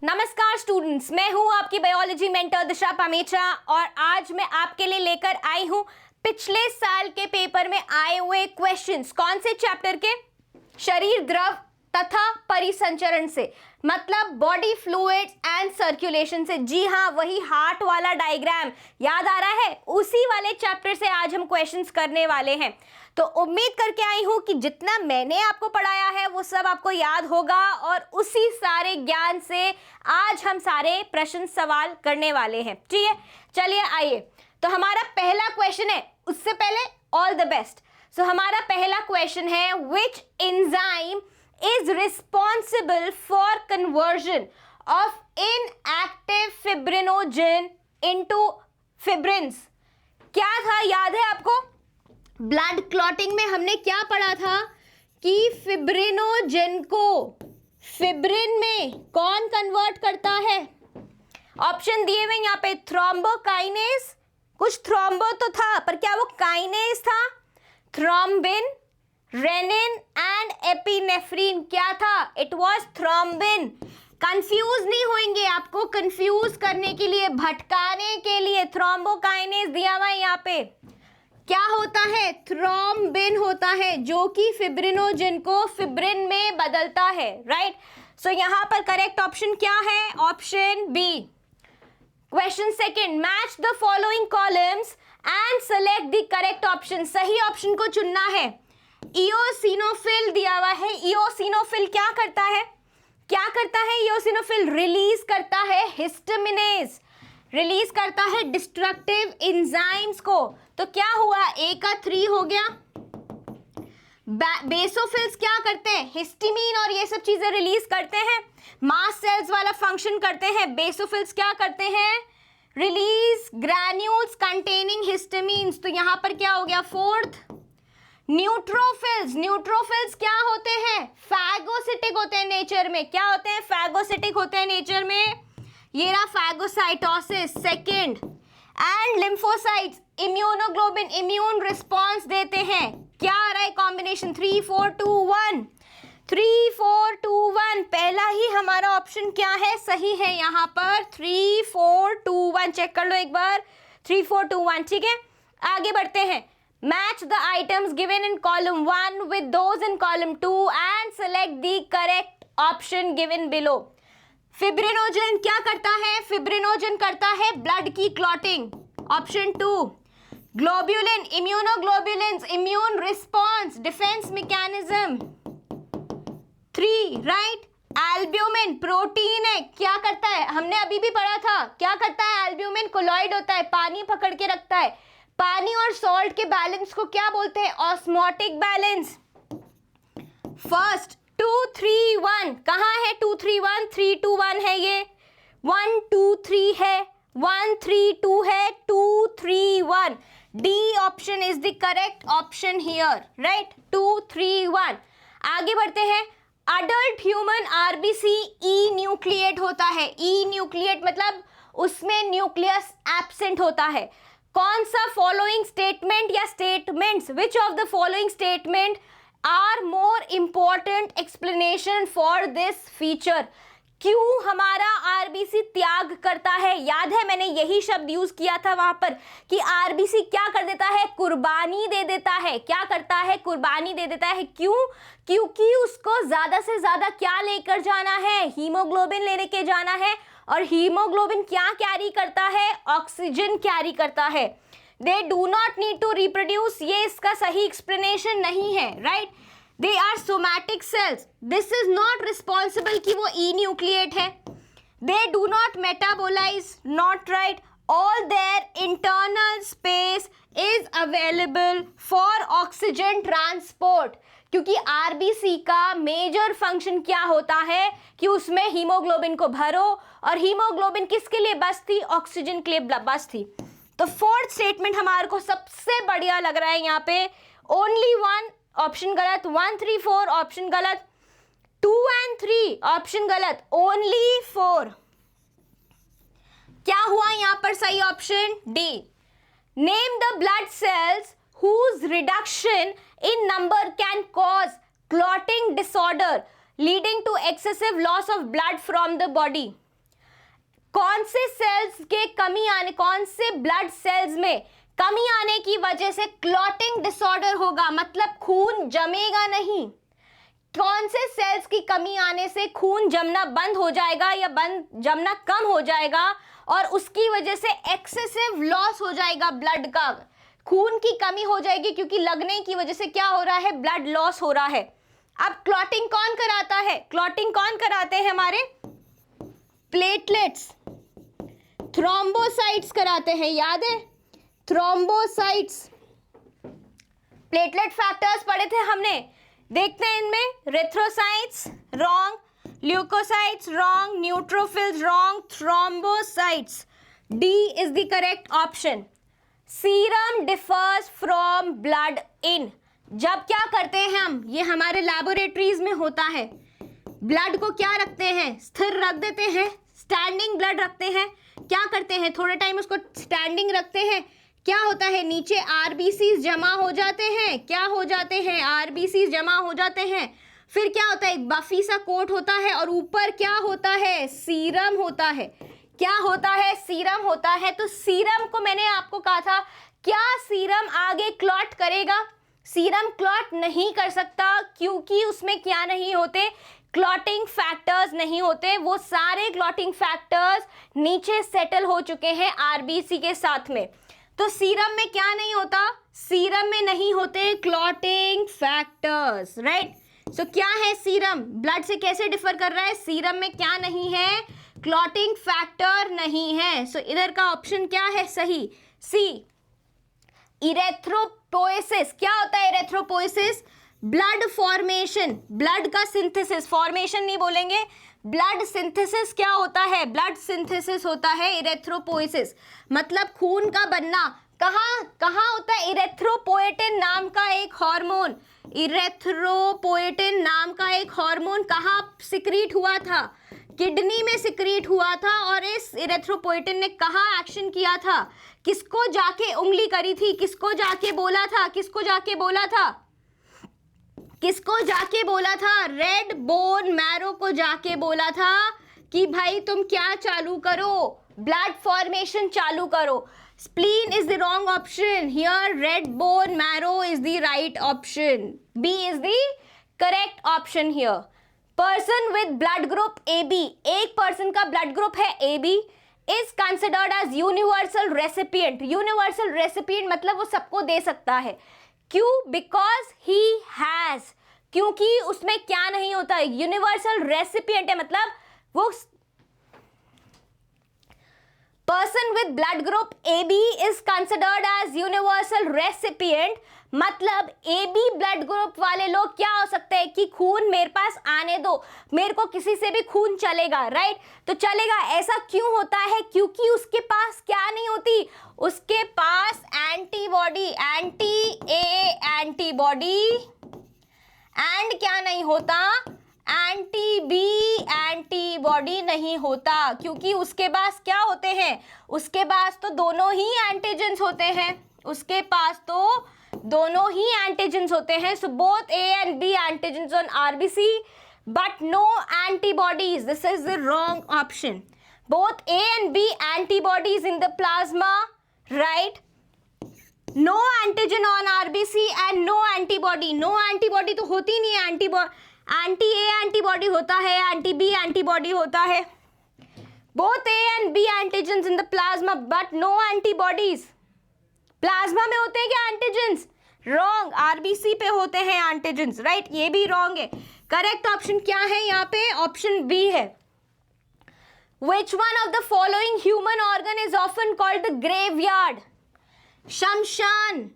नमस्कार स्टूडेंट्स, मैं हूं आपकी बायोलॉजी मेंटर दिशा पामेचा और आज मैं आपके लिए लेकर आई हूं पिछले साल के पेपर में आए हुए क्वेश्चंस। कौन से चैप्टर के? शरीर द्रव तथा परिसंचरण से, मतलब बॉडी फ्लूइड्स एंड सर्कुलेशन से। जी हाँ, वही हार्ट वाला डायग्राम याद आ रहा है, उसी वाले चैप्टर से आज हम क्वेश्चंस करने वाले हैं। तो उम्मीद करके आई हूं कि जितना मैंने आपको पढ़ाया है वो सब आपको याद होगा और उसी सारे ज्ञान से आज हम सारे प्रश्न सवाल करने वाले हैं। ठीक है, चलिए आइए। तो हमारा पहला क्वेश्चन है, उससे पहले ऑल द बेस्ट। सो हमारा पहला क्वेश्चन है, which enzyme is responsible for conversion of inactive fibrinogen into fibrins? क्या था, याद है आपको? ब्लड क्लॉटिंग में हमने क्या पढ़ा था कि फिब्रिनोजेन को फिब्रिन में कौन कन्वर्ट करता है? ऑप्शन दिए हुए यहाँ पे, थ्रोम्बोकाइनेस, कुछ थ्रोम्बो तो था पर क्या वो काइनेस था? Thrombin, renin and epinephrine. क्या था? It was thrombin. कंफ्यूज नहीं होंगे, आपको कंफ्यूज करने के लिए, भटकाने के लिए थ्रोम्बोकाइनेस दिया हुआ है यहाँ पे। क्या होता है? थ्रोम्बिन होता है जो कि फिब्रिनोजेन को फिब्रिन में बदलता है। राइट, सो यहाँ पर करेक्ट ऑप्शन क्या है? Option B. Question second, match the following columns and select the correct option. सही ऑप्शन को चुनना है। इओसिनोफिल दिया हुआ है। इओसिनोफिल क्या करता है? क्या करता है इओसिनोफिल? रिलीज करता है हिस्टामिनेज, रिलीज करता है डिस्ट्रक्टिव एंजाइम्स को। तो क्या हुआ? ए का 3 हो गया। बेसोफिल्स क्या करते हैं? हिस्टामिन और ये सब चीजें रिलीज करते हैं, मास्ट सेल्स वाला फंक्शन करते हैं। बेसोफिल्स क्या करते हैं? Release granules containing histamines. तो यहां पर क्या हो गया? फोर्थ। न्यूट्रोफिल्स, न्यूट्रोफिल्स क्या होते हैं? फैगोसिटिक होते हैं नेचर में। क्या होते हैं? फैगोसिटिक होते हैं नेचर में। ये रहा phagocytosis second. And lymphocytes immunoglobulin, immune response देते हैं। क्या आ रहा है कॉम्बिनेशन? 3 4 2 1, 3 4 2 1। पहला ही हमारा ऑप्शन क्या है? सही है यहाँ पर 3 4 2 1। चेक कर लो एक बार, 3 4 2 1। ठीक है, आगे बढ़ते हैं। Match the items given in column 1 with those in column 2 and select the correct option given below. Fibrinogen क्या करता है? फिब्रिनोजेन करता है ब्लड की clotting. Option 2। Globulin, immunoglobulins, immune response, defence mechanism. 3 right. Albumin protein है, क्या करता है? हमने अभी भी पढ़ा था, क्या करता है? एल्ब्यूमिन कोलॉइड होता है, पानी पकड़ के रखता है। पानी और सॉल्ट के बैलेंस को क्या बोलते हैं? Osmotic balance. फर्स्ट 2 3 1 कहाँ है? 2 3 1, 3 2 1 है, ये 1 2 3 है, 1 3 2 है, 2 3 1। D option is the correct option here. Right, 2 3 1। आगे बढ़ते हैं। अडल्ट ह्यूमन आरबीसी ई न्यूक्लिएट होता है। ई न्यूक्लिएट मतलब उसमें न्यूक्लियस एब्सेंट होता है। कौन सा फॉलोइंग स्टेटमेंट या statements, which of the following statement are more important explanation for this feature? क्यों हमारा आरबीसी त्याग करता है? याद है मैंने यही शब्द यूज किया था वहां पर कि आरबीसी क्या कर देता है? कुर्बानी दे देता है। क्या करता है? कुर्बानी दे देता है। क्यों? क्योंकि उसको ज्यादा से ज्यादा क्या लेकर जाना है? हीमोग्लोबिन लेके जाना है। और हीमोग्लोबिन क्या कैरी करता है? ऑक्सीजन कैरी करता है। They do not need to reproduce, ये इसका सही एक्सप्लेनेशन नहीं है। Right, they are somatic cells, this is not responsible कि वो ई न्यूक्लिएट है। They do not metabolise, not right. All their internal space is available for oxygen transport, क्योंकि RBC का मेजर फंक्शन क्या होता है कि उसमें हीमोग्लोबिन को भरो, और हीमोग्लोबिन किसके लिए बस थी? ऑक्सीजन के लिए बस थी। तो फोर्थ स्टेटमेंट हमारे को सबसे बढ़िया लग रहा है यहाँ पे। ओनली 1 ऑप्शन गलत, 1 3 4 ऑप्शन गलत, 2 and 3 ऑप्शन गलत, ओनली 4। क्या हुआ यहाँ पर? सही option D. Name the blood cells whose reduction in number can cause clotting disorder leading to excessive loss of blood from the body. कौन से सेल्स के कमी आने, कौन से ब्लड सेल्स में कमी आने की वजह से क्लॉटिंग डिसऑर्डर होगा, मतलब खून जमेगा नहीं। कौन से सेल्स की कमी आने से खून जमना बंद हो जाएगा या जमना कम हो जाएगा, और उसकी वजह से एक्सेसिव लॉस हो जाएगा ब्लड का, खून की कमी हो जाएगी, क्योंकि लगने की वजह से क्या हो रहा है, ब्लड लॉस हो रहा है। अब क्लॉटिंग कौन कराता है, क्लॉटिंग कौन कराते हैं, हमारे प्लेटलेट्स, थ्रोम्बोसाइट्स कराते हैं, याद है, थ्रोम्बोसाइट्स। प्लेटलेट फैक्टर्स पढ़े थे हमने, देखते हैं इनमें, erythrocytes wrong, leucocytes wrong, neutrophils wrong, thrombocytes, D is the correct option. Serum differs from blood in, जब क्या करते हैं हम, ये हमारे लैबोरेटरीज में होता है, ब्लड को क्या रखते हैं, स्थिर रख देते हैं, स्टैंडिंग ब्लड रखते हैं, क्या करते हैं, थोड़े टाइम उसको स्टैंडिंग रखते हैं, क्या होता है, नीचे आरबीसी जमा हो जाते हैं, क्या हो जाते हैं, आरबीसी जमा हो जाते हैं, फिर क्या होता है, एक बफी सा कोट होता है, और ऊपर क्या होता है, सीरम होता है, क्या होता है, सीरम होता है। तो सीरम को मैंने आपको कहा था, क्या सीरम आगे क्लॉट करेगा, सीरम क्लॉट नहीं कर सकता, क्योंकि उसमें क्या नहीं होते, क्लॉटिंग फैक्टर्स नहीं होते, वो सारे क्लॉटिंग फैक्टर्स नीचे सेटल हो चुके हैं आरबीसी के साथ में। तो सीरम में क्या नहीं होता, सीरम में नहीं होते क्लॉटिंग फैक्टर्स, राइट। सो क्या है सीरम, ब्लड से कैसे डिफर कर रहा है, सीरम में क्या नहीं है, क्लॉटिंग फैक्टर नहीं है। सो इधर का ऑप्शन क्या है सही, सी। इरेथ्रोपोएसिस, क्या होता है इरेथ्रोपोएसिस, ब्लड फॉर्मेशन, ब्लड का सिंथेसिस, फॉर्मेशन नहीं बोलेंगे, ब्लड सिंथेसिस क्या होता है, ब्लड सिंथेसिस होता है इरेथ्रोपोएसिस, मतलब खून का बनना। कहाँ होता है, इरेथ्रोपोएटिन नाम का एक हार्मोन, इरेथ्रोपोएटिन नाम का एक हार्मोन कहाँ सिक्रीट हुआ था, किडनी में सिक्रीट हुआ था, और इस इरेथ्रोपोएटिन ने कहाँ एक्शन किया था, किसको जाके उंगली करी थी, किसको जाके बोला था, किसको जाके बोला था, किसको जाके बोला था, रेड बोन मैरो को जाके बोला था कि भाई तुम क्या चालू करो, ब्लड फॉर्मेशन चालू करो। Spleen is the wrong option here, red bone marrow is the right option, B is the correct option here. Person with blood group A B, एक पर्सन का ब्लड ग्रुप है A B, is considered as universal recipient, universal recipient मतलब वो सबको दे सकता है, क्यों, because he has, क्योंकि उसमें क्या नहीं होता, यूनिवर्सल रेसिपिएंट है, मतलब वो person with blood group A B is considered as universal recipient, मतलब ए बी ब्लड ग्रुप वाले लोग क्या हो सकते हैं कि खून मेरे पास आने दो, मेरे को किसी से भी खून चलेगा, राइट, तो चलेगा। ऐसा क्यों होता है, क्योंकि उसके पास क्या नहीं होती, उसके पास antibody, anti A antibody, and क्या नहीं होता, एंटी बी एंटीबॉडी नहीं होता, क्योंकि उसके पास क्या होते हैं, उसके पास तो दोनों ही एंटीजेंस होते हैं, उसके पास तो दोनों ही एंटीजेंस होते हैं, so both A and B antigens on RBC but no antibodies, this is the wrong option, both A and B antibodies in the plasma, right, no antigen on RBC and no antibody, no antibody तो होती नहीं है, anti A antibody होता है, anti B antibody होता है, both A and B antigens in the plasma but no antibodies. Plasma में होते हैं क्या एंटीजेंस, रॉन्ग, आरबीसी पे होते हैं एंटीजेंस, राइट, ये भी रॉन्ग है। करेक्ट ऑप्शन क्या है यहाँ पे, ऑप्शन बी है। Which one of the following human organ is often called the graveyard? शमशान,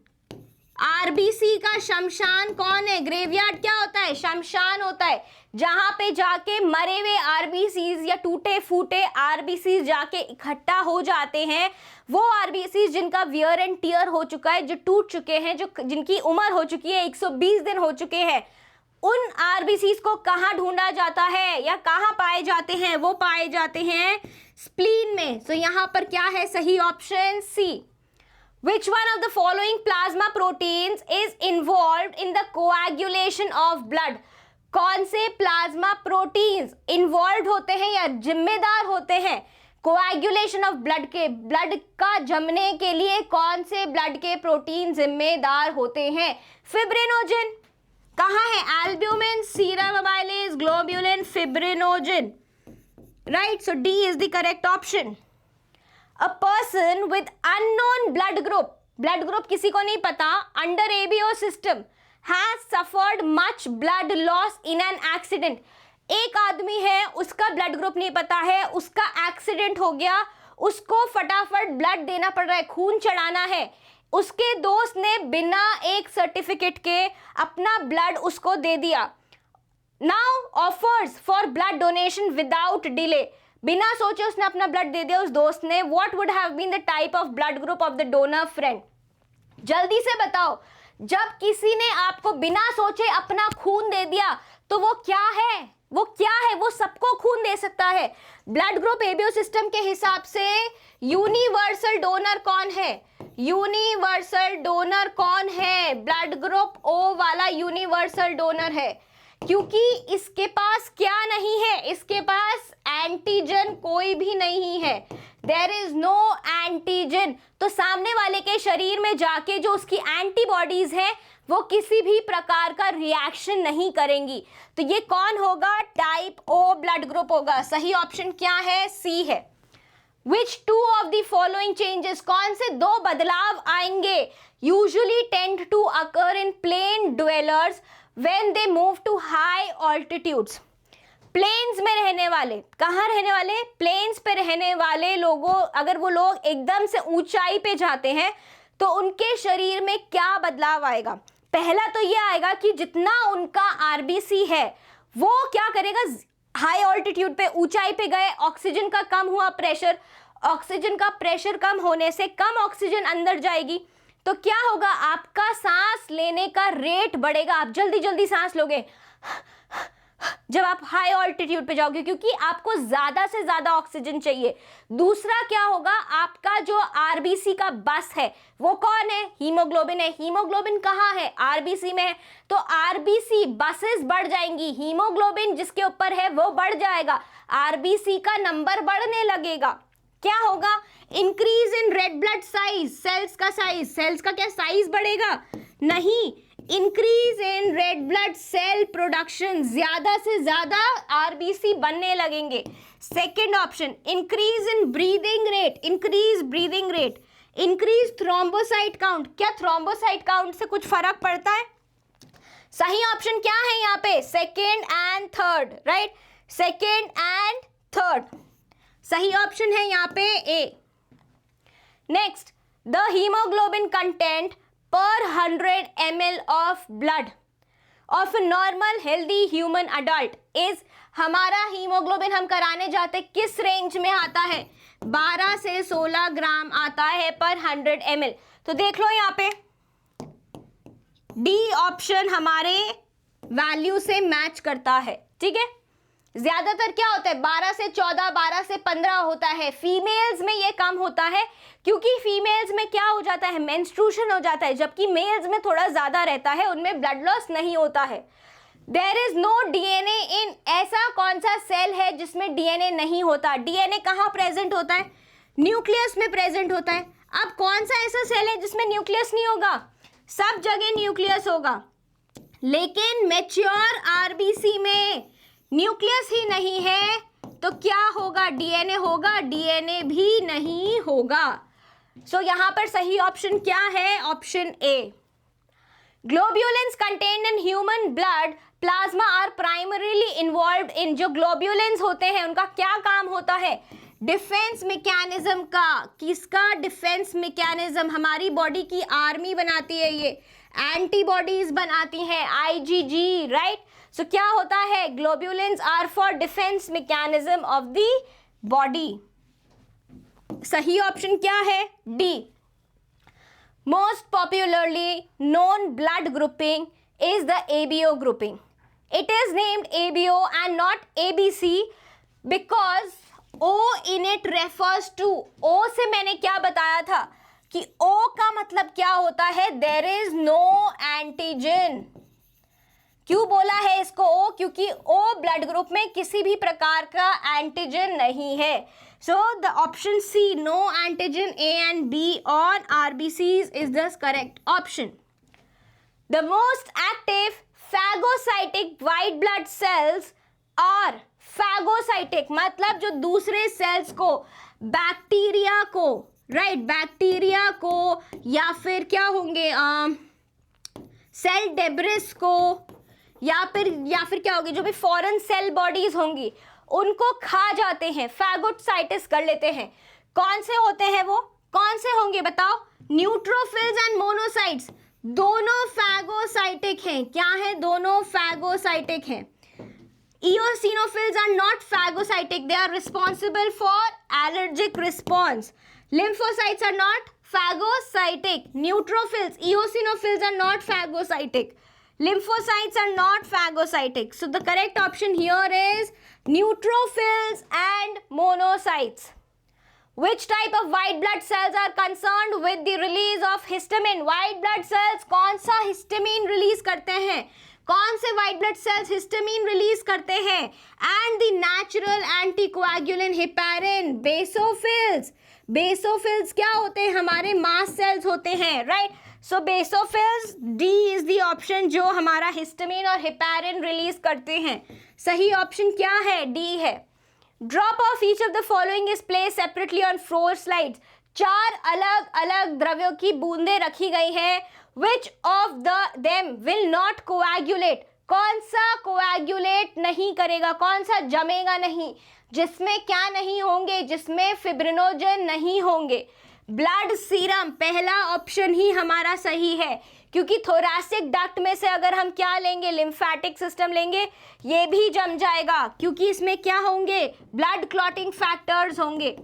आरबीसी का शमशान कौन है, ग्रेवयार्ड क्या होता है, शमशान होता है, जहां पे जाके मरे हुए आरबीसीज या टूटे फूटे आरबीसीज जाके इकट्ठा हो जाते हैं, वो आरबीसीज जिनका वियर एंड टियर हो चुका है, जो टूट चुके हैं, जो जिनकी उम्र हो चुकी है 120 दिन हो चुके हैं, उन आरबीसीज को कहाँ ढूंढा जाता है या कहाँ पाए जाते हैं, वो पाए जाते हैं स्प्लीन में। तो यहाँ पर क्या है सही option C. Which one of the following plasma proteins is involved in the coagulation of blood? कौन से प्लाज्मा प्रोटीन्स इन्वॉल्व होते हैं या जिम्मेदार होते हैं कोएगुलेशन ऑफ ब्लड के, ब्लड का जमने के लिए कौन से ब्लड के प्रोटीन जिम्मेदार होते हैं? फिब्रिनोजन। कहाँ है? Albumin, serum amylase, globulin, fibrinogen, right? So D is the correct option. A person with unknown blood group, blood group किसी को नहीं पता, under ABO system has suffered much blood loss in an accident. एक आदमी है, उसका blood group नहीं पता है, उसका एक्सीडेंट हो गया, उसको फटाफट ब्लड देना पड़ रहा है, खून चढ़ाना है, उसके दोस्त ने बिना एक सर्टिफिकेट के अपना ब्लड उसको दे दिया। Now offers for blood donation without delay, बिना सोचे उसने अपना ब्लड दे दिया उस दोस्त ने। What would have been the type of blood group of the donor friend? जल्दी से बताओ, जब किसी ने आपको बिना सोचे अपना खून दे दिया तो वो क्या है? वो क्या है? वो सबको खून दे सकता है। ब्लड ग्रुप एबीओ सिस्टम के हिसाब से यूनिवर्सल डोनर कौन है? यूनिवर्सल डोनर कौन है? ब्लड ग्रुप ओ वाला यूनिवर्सल डोनर है, क्योंकि इसके पास क्या नहीं है? इसके पास एंटीजन कोई भी नहीं है। There is no antigen. तो सामने वाले के शरीर में जाके जो उसकी एंटीबॉडीज हैं वो किसी भी प्रकार का रिएक्शन नहीं करेंगी। तो ये कौन होगा? टाइप ओ ब्लड ग्रुप होगा। सही ऑप्शन क्या है? सी है। Which two of the following changes, कौन से दो बदलाव आएंगे? Usually tend to occur in plain dwellers when they move to high altitudes. Plains में रहने वाले, कहाँ रहने वाले? प्लेन्स पे रहने वाले लोगों, अगर वो लोग एकदम से ऊंचाई पे जाते हैं तो उनके शरीर में क्या बदलाव आएगा? पहला तो ये आएगा कि जितना उनका आरबीसी है वो क्या करेगा? हाई ऑल्टीट्यूड पे, ऊंचाई पे गए, ऑक्सीजन का कम हुआ प्रेशर, ऑक्सीजन का प्रेशर कम होने से कम ऑक्सीजन अंदर जाएगी, तो क्या होगा? आपका सांस लेने का रेट बढ़ेगा, आप जल्दी जल्दी सांस लोगे जब आप हाई ऑल्टीट्यूड पे जाओगे, क्योंकि आपको ज्यादा से ज्यादा ऑक्सीजन चाहिए। दूसरा क्या होगा? आपका जो आरबीसी का बस है वो कौन है? हीमोग्लोबिन है। हीमोग्लोबिन कहाँ है? आरबीसी में है। तो आरबीसी बसेस बढ़ जाएंगी, हीमोग्लोबिन जिसके ऊपर है वो बढ़ जाएगा, आरबीसी का नंबर बढ़ने लगेगा। क्या होगा? Increase in red blood size, cells का साइज, सेल्स का क्या साइज बढ़ेगा? नहीं, increase in red blood cell production, ज्यादा से ज्यादा आरबीसी बनने लगेंगे। Second option, increase in breathing rate, increase breathing rate, increase thrombocyte count. क्या थ्रोम्बोसाइट काउंट से कुछ फर्क पड़ता है? सही ऑप्शन क्या है यहाँ पे? Second and third, right? Second and third सही ऑप्शन है यहाँ पे A. Next, the haemoglobin content per 100 ml of blood of a normal healthy human adult is, हमारा हीमोग्लोबिन हम कराने जाते किस रेंज में आता है? 12 से 16 ग्राम आता है पर 100 ml। तो देख लो यहाँ पे डी ऑप्शन हमारे वैल्यू से मैच करता है, ठीक है। ज्यादातर क्या होता है? 12 से 14, 12 से 15 होता है। फीमेल्स में ये कम होता है क्योंकि फीमेल्स में क्या हो जाता है? मेंस्ट्रुएशन हो जाता है, जबकि मेल्स में थोड़ा ज्यादा रहता है, उनमें ब्लड लॉस नहीं होता है। There is no DNA in, ऐसा कौन सा सेल है जिसमें डीएनए नहीं होता? डीएनए कहाँ प्रेजेंट होता है? न्यूक्लियस में प्रेजेंट होता है। अब कौन सा ऐसा सेल है जिसमें न्यूक्लियस नहीं होगा? सब जगह न्यूक्लियस होगा, लेकिन मैच्योर आरबीसी में न्यूक्लियस ही नहीं है, तो क्या होगा? डीएनए होगा? डीएनए भी नहीं होगा। सो यहां पर सही ऑप्शन क्या है? Option A. Globulins contained in human blood plasma are primarily involved in, जो ग्लोब्यूलिन्स होते हैं उनका क्या काम होता है? डिफेंस मैकेनिज्म का। किसका डिफेंस मैकेनिज्म? हमारी बॉडी की आर्मी बनाती है, ये एंटीबॉडीज बनाती हैं, आईजीजी, राइट। सो क्या होता है? Globulins are for defence mechanism of the body. सही ऑप्शन क्या है? D. Most popularly known blood grouping is the ABO grouping. It is named ABO and not ABC because O in it refers to, O से मैंने क्या बताया था कि O का मतलब क्या होता है? There is no antigen. क्यों बोला है इसको O? क्योंकि O ब्लड ग्रुप में किसी भी प्रकार का एंटीजन नहीं है. So the option C, no antigen A and B on RBCs is the correct option. The most active phagocytic white blood cells are phagocytic, मतलब जो दूसरे सेल्स को, बैक्टीरिया को, राइट, बैक्टीरिया को या फिर क्या होंगे, सेल डेब्रिस को, या फिर क्या होगी, जो भी फॉरेन सेल बॉडीज होंगी उनको खा जाते हैं, फैगोसाइटिस कर लेते हैं. कौन से होते हैं वो, कौन से होंगे बताओ? न्यूट्रोफिल्स एंड मोनोसाइट्स, दोनों फैगोसाइटिक हैं. क्या है? दोनों फैगोसाइटिक हैं. Eosinophils are not phagocytic, they are responsible for allergic response. Lymphocytes are not phagocytic. Neutrophils, eosinophils are not phagocytic. Lymphocytes are not phagocytic. So the correct option here is neutrophils and monocytes. Which type of white blood cells are concerned with the release of histamine? White blood cells कौन सा histamine release करते हैं? कौन से white blood cells histamine release करते हैं? And the natural anticoagulant heparin, basophils. Basophils क्या होते हैं? हमारे mast cells होते हैं, right? So basophils, D is the option जो हमारा histamine और heparin release करते हैं. सही option क्या है? D है. Drop of each of the following is placed separately on 4 slides. 4 अलग अलग द्रव्यों की बूंदें रखी गई है. Which of them will not coagulate? कौन सा coagulate नहीं करेगा, कौन सा जमेगा नहीं, जिसमें क्या नहीं होंगे, जिसमें फिब्रिनोजन नहीं होंगे? ब्लड सीरम, पहला ऑप्शन ही हमारा सही है, क्योंकि थोरैसिक डक्ट में से अगर हम क्या लेंगे, लिम्फेटिक सिस्टम लेंगे, ये भी जम जाएगा, क्योंकि इसमें क्या होंगे, ब्लड क्लॉटिंग फैक्टर्स होंगे.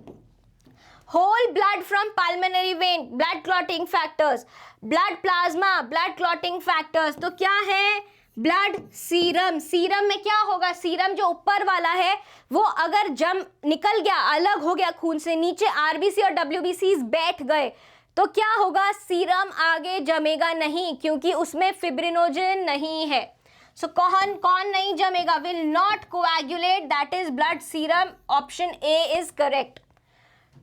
Whole blood from pulmonary vein, blood clotting factors. Blood plasma, blood clotting factors. तो क्या है? Blood serum. सीरम में क्या होगा? सीरम जो ऊपर वाला है वो अगर जम निकल गया, अलग हो गया खून से, नीचे आरबीसी और डब्ल्यूबीसी बैठ गए, तो क्या होगा? सीरम आगे जमेगा नहीं, क्योंकि उसमें फिब्रिनोजन नहीं है. सो कौन नहीं जमेगा? Will not coagulate, that is blood serum. Option A is correct.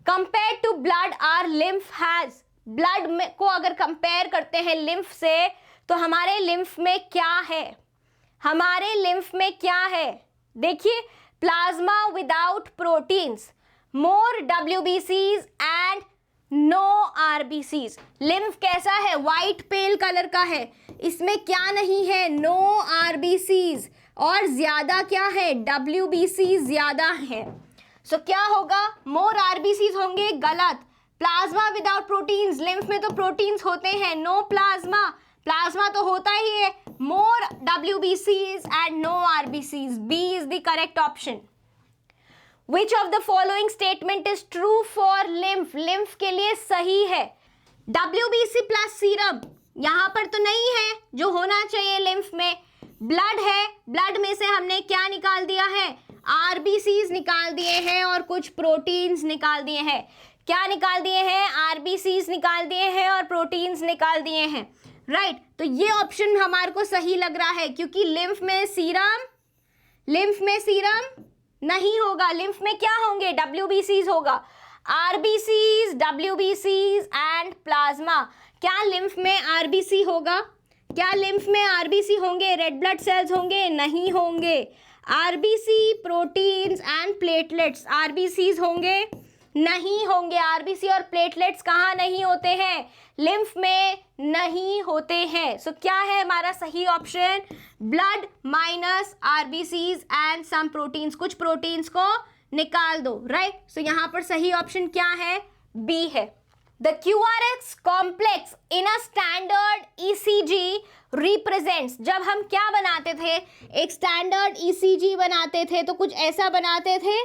Compare to blood or lymph has, blood में को अगर कंपेयर करते हैं लिम्फ से, तो हमारे लिम्फ में क्या है? हमारे लिम्फ में क्या है? देखिए, प्लाज्मा विदाउट प्रोटीन्स, मोर डब्ल्यूबीसीज एंड नो आरबीसीज. लिम्फ कैसा है? वाइट पेल कलर का है. इसमें क्या नहीं है? No RBCs. और ज्यादा क्या है? डब्ल्यूबीसी ज्यादा है. सो क्या होगा? मोर आरबीसीज होंगे. गलत. प्लाज्मा विदाउट प्रोटीन्स, लिम्फ में तो प्रोटीन्स होते हैं. नो प्लाज्मा, प्लाज्मा तो होता ही है. मोर डब्ल्यूबीसीज and no RBCs. B is the correct option. Which of the following statement is true for lymph? lymph के लिए सही है. WBC प्लस सीरम यहाँ पर तो नहीं है जो होना चाहिए lymph में. ब्लड है, ब्लड में से हमने क्या निकाल दिया है? RBCs निकाल दिए हैं और कुछ प्रोटीन्स निकाल दिए हैं. क्या निकाल दिए हैं? RBCs निकाल दिए हैं और प्रोटीन्स निकाल दिए हैं. राइट, तो ये ऑप्शन हमारे को सही लग रहा है, क्योंकि lymph में सीरम नहीं होगा. लिम्फ में क्या होंगे? WBCs होगा. RBCs, WBCs and plasma. क्या लिम्फ में RBC होगा? क्या लिम्फ में RBC होंगे? रेड ब्लड सेल्स होंगे? नहीं होंगे. RBC, proteins and platelets. RBCs होंगे? नहीं होंगे. RBC और प्लेटलेट्स कहाँ नहीं होते हैं? लिम्फ में नहीं होते हैं. सो क्या है हमारा सही option? Blood minus RBCs and some proteins. कुछ प्रोटीन्स को निकाल दो. राइट, सो यहाँ पर सही ऑप्शन क्या है? बी है. The QRS complex in a standard ECG represents. जब हम क्या बनाते थे? एक स्टैंडर्ड ECG बनाते थे तो कुछ ऐसा बनाते थे,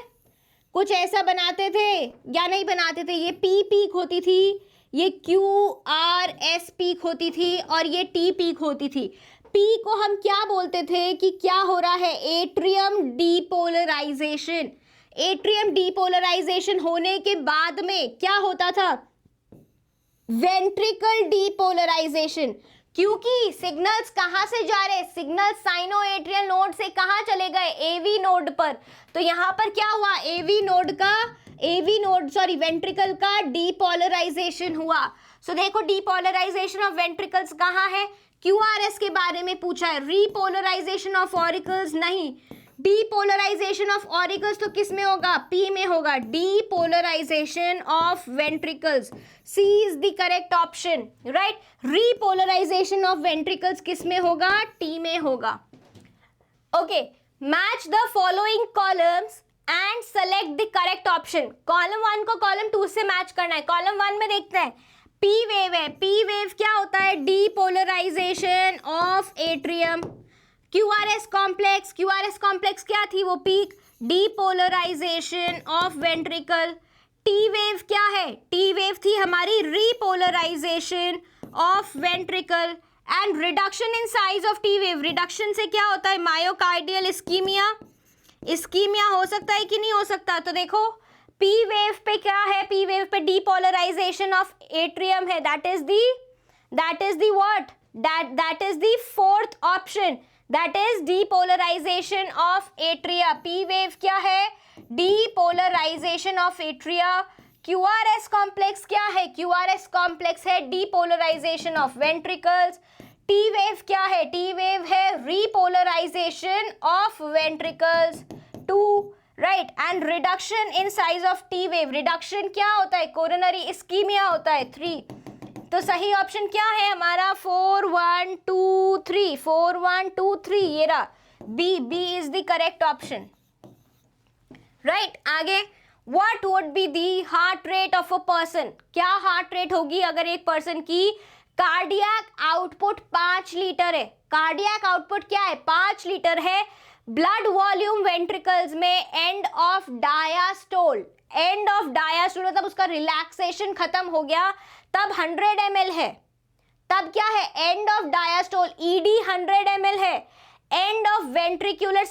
कुछ ऐसा बनाते थे या नहीं बनाते थे? ये P पीक होती थी, ये QRS पीक होती थी और ये T पीक होती थी. P को हम क्या बोलते थे कि क्या हो रहा है? Atrium depolarisation. एट्रियम डीपोलराइजेशन होने के बाद में क्या होता था? Ventricle depolarisation. क्योंकि सिग्नल्स कहां से जा रहे हैं, सिग्नल साइनोएट्रियल नोड से कहां चले गए, एवी नोड पर। तो यहां पर क्या हुआ, वेंट्रिकल का डीपोलराइजेशन हुआ। सो देखो डीपोलराइजेशन ऑफ वेंट्रिकल्स कहां है, क्यूआरएस के बारे में पूछा है। रीपोलराइजेशन ऑफ ऑरिकल्स नहीं, डीपोलराइजेशन ऑफ ऑरिकल्स तो किस में होगा, पी में होगा। Depolarisation of ventricles, C is the correct option, right. Repolarisation of ventricles किस में होगा, टी में होगा। Okay, match the following columns and select the correct option. Column 1 को कॉलम 2 से मैच करना है। कॉलम 1 में देखते हैं पी वेव है। पी वेव क्या होता है, depolarisation of atrium. QRS complex क्या थी, वो peak, depolarisation of ventricle. T wave क्या है, टी वेव थी हमारी repolarisation of ventricle and reduction in size of T wave. Reduction से क्या होता है, मायोकार्डियल इस्कीमिया हो सकता है कि नहीं हो सकता। तो देखो पी वेव पे क्या है, पी वेव पे डीपोलराइजेशन ऑफ एट्रियम है, that is the what, that is the fourth option, that is depolarisation of atria. P wave क्या है, depolarisation of atria. QRS complex क्या है, क्यूआरएस कॉम्प्लेक्स है depolarisation of ventricles. T wave क्या है, T wave है repolarisation of ventricles 2, right. And reduction in size of T wave, reduction क्या होता है, कोरोनरी इस्कीमिया होता है 3। तो सही ऑप्शन क्या है हमारा, 4 1 2 3, 4 1 2 3, ये रहा B is the correct option, right. आगे, what would be the heart rate of a person, क्या हार्ट रेट होगी अगर एक पर्सन की कार्डियक आउटपुट 5 लीटर है। कार्डियक आउटपुट क्या है, 5 लीटर है। ब्लड वॉल्यूम वेंट्रिकल्स में एंड ऑफ डायास्टोल मतलब उसका रिलैक्सेशन खत्म हो गया, तब 100 ml है। तब क्या है, एंड ऑफ डायास्टोल, ईडी 100 ml है। एंड ऑफ वेंट्रिकुलर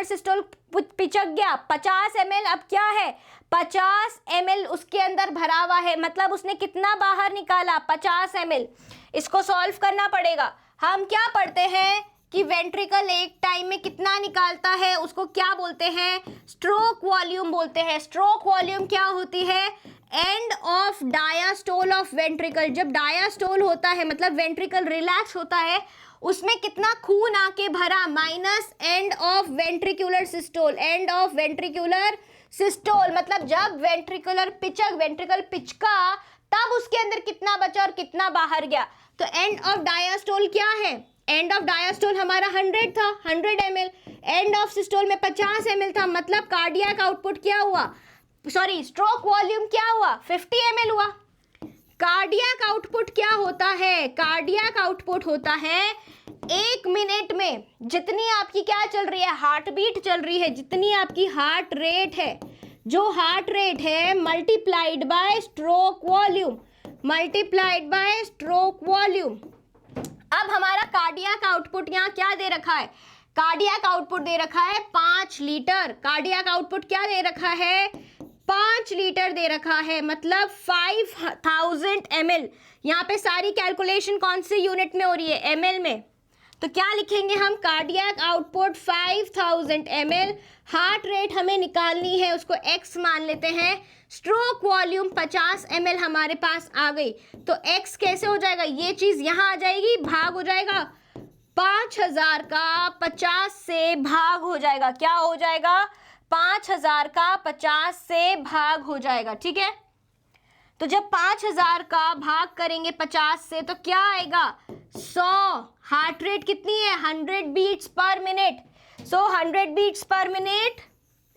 सिस्टोल पिचक गया 50 ml, अब क्या है 50 ml उसके अंदर भरा हुआ है, मतलब उसने कितना बाहर निकाला, 50 ml। इसको सॉल्व करना पड़ेगा। हम क्या पढ़ते हैं कि वेंट्रिकल एक टाइम में कितना निकालता है, उसको क्या बोलते हैं, स्ट्रोक वॉल्यूम बोलते हैं। स्ट्रोक वॉल्यूम क्या होती है, एंड ऑफ डायास्टोल ऑफ वेंट्रिकल। जब डायास्टोल होता है मतलब वेंट्रिकल रिलैक्स होता है, उसमें कितना खून आके भरा, minus end of ventricular systole मतलब जब वेंट्रिकल पिचका तब उसके अंदर कितना बचा और कितना बाहर गया। तो एंड ऑफ डायास्टोल क्या है, एंड ऑफ डायास्टोल हमारा 100 था, 100 ml। एंड ऑफ सिस्टोल में 50 ml था, मतलब कार्डियक आउटपुट क्या हुआ, स्ट्रोक वॉल्यूम क्या हुआ, 50 ml हुआ। कार्डियक आउटपुट क्या होता है, कार्डियक आउटपुट होता है 1 मिनट में जितनी आपकी क्या चल रही है, हार्ट बीट चल रही है, जितनी आपकी हार्ट रेट है, जो हार्ट रेट है मल्टीप्लाइड बाय स्ट्रोक वॉल्यूम। अब हमारा कार्डियक आउटपुट यहाँ क्या दे रखा है, कार्डियक आउटपुट दे रखा है 5 लीटर। कार्डियक आउटपुट क्या दे रखा है, 5 लीटर दे रखा है, मतलब 5000 ml। यहाँ पे सारी कैलकुलेशन कौन से यूनिट में हो रही है, ml में। तो क्या लिखेंगे हम, cardiac output 5000 ml। Heart rate हमें निकालनी है, उसको x मान लेते हैं। स्ट्रोक वॉल्यूम 50 ml हमारे पास आ गई, तो x कैसे हो जाएगा, ये चीज यहाँ आ जाएगी, भाग हो जाएगा 5000 का 50 से भाग हो जाएगा, क्या हो जाएगा 5000 का 50 से भाग हो जाएगा, ठीक है। तो जब 5000 का भाग करेंगे 50 से तो क्या आएगा 100। हार्ट रेट कितनी है 100 बीट्स पर मिनट, 100 बीट्स पर मिनट।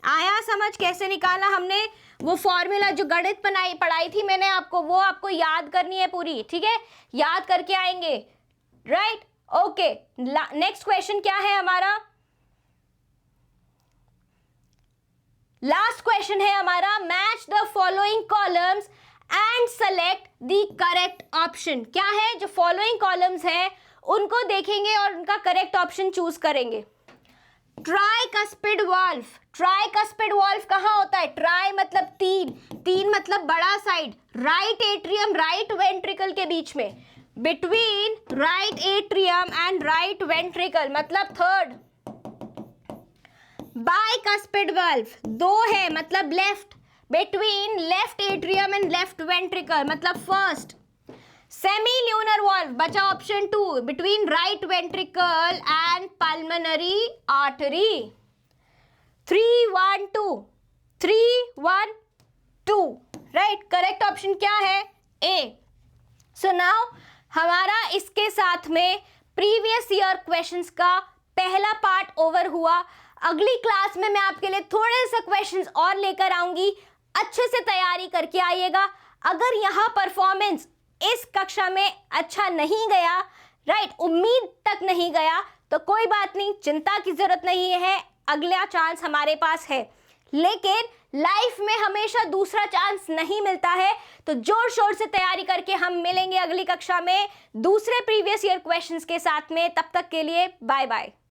आया समझ कैसे निकाला हमने, वो फॉर्मूला जो गणित पढ़ाई थी मैंने आपको, वो आपको याद करनी है पूरी, ठीक है, याद करके आएंगे, राइट। ओके, नेक्स्ट क्वेश्चन क्या है हमारा, लास्ट क्वेश्चन है हमारा, match the following columns and select the correct option. क्या है, जो फॉलोइंग कॉलम्स है उनको देखेंगे और उनका करेक्ट ऑप्शन चूज करेंगे। ट्राइकस्पिड वाल्व कहाँ होता है, ट्राई मतलब 3 मतलब बड़ा side, right atrium right ventricle के बीच में। Between right atrium and right ventricle, मतलब थर्ड। बाइकस्पिड वाल्व, दो है मतलब left, between left atrium and left ventricle मतलब फर्स्ट। सेमी ल्यूनर वाल्व बचा option 2, between right ventricle and pulmonary artery. 3-1-2, 3-1-2, right. Correct option क्या है? ए। सो नाउ हमारा इसके साथ में प्रीवियस ईयर क्वेश्चंस का पहला पार्ट ओवर हुआ। अगली क्लास में मैं आपके लिए थोड़े से क्वेश्चंस और लेकर आऊंगी, अच्छे से तैयारी करके आइएगा। अगर यहाँ परफॉर्मेंस इस कक्षा में अच्छा नहीं गया, राइट, उम्मीद तक नहीं गया, तो कोई बात नहीं, चिंता की जरूरत नहीं है, अगला चांस हमारे पास है। लेकिन लाइफ में हमेशा दूसरा चांस नहीं मिलता है, तो जोर शोर से तैयारी करके हम मिलेंगे अगली कक्षा में दूसरे प्रीवियस ईयर क्वेश्चंस के साथ में। तब तक के लिए बाय बाय।